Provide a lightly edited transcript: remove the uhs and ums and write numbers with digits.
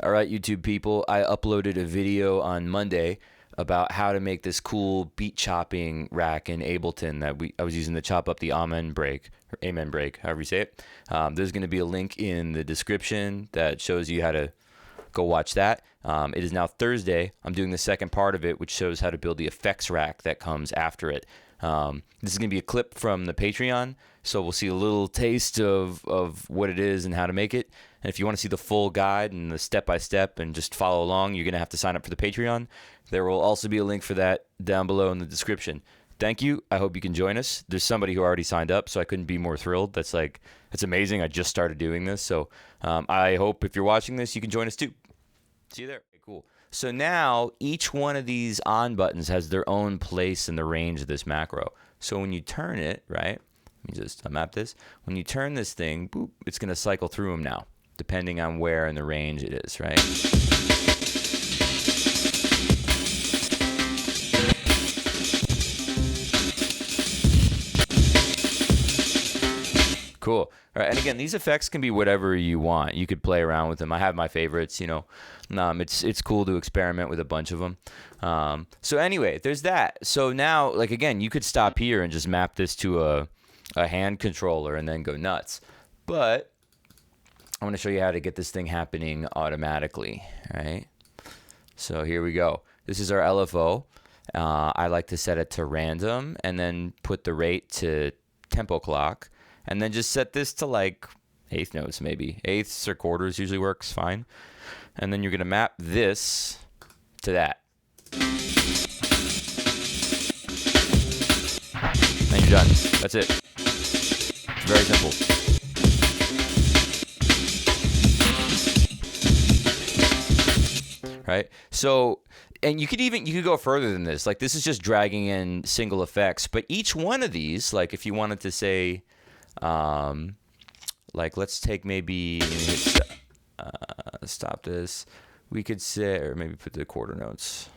All right, YouTube people, I uploaded a video on Monday about how to make this cool beat chopping rack in Ableton that I was using to chop up the Amen break, or Amen break, however you say it. There's going to be a link in the description that shows you how to go watch that. It is now Thursday. I'm doing the second part of it, which shows how to build the effects rack that comes after it. This is going to be a clip from the Patreon, so we'll see a little taste of what it is and how to make it. And if you want to see the full guide and the step-by-step and just follow along, you're going to have to sign up for the Patreon. There will also be a link for that down below in the description. Thank you. I hope you can join us. There's somebody who already signed up, so I couldn't be more thrilled. That's amazing. I just started doing this, so I hope if you're watching this, you can join us too. See you there. Okay, cool. So now each one of these on buttons has their own place in the range of this macro. So when you turn it, right, let me just unmap this. When you turn this thing, boop, it's going to cycle through them now, depending on where in the range it is, right? Cool. All right, and again, these effects can be whatever you want. You could play around with them. I have my favorites, you know. It's cool to experiment with a bunch of them. So anyway, there's that. So now, like again, you could stop here and just map this to a hand controller and then go nuts. But I want to show you how to get this thing happening automatically, right? So here we go. This is our LFO. I like to set it to random and then put the rate to tempo clock. And then just set this to like eighth notes maybe. Eighths or quarters usually works fine. And then you're going to map this to that. And you're done. That's it. It's very simple. Right? So, and you could go further than this. Like this is just dragging in single effects. But each one of these, like if you wanted to say, like let's take maybe stop this. We could say, or maybe put the quarter notes.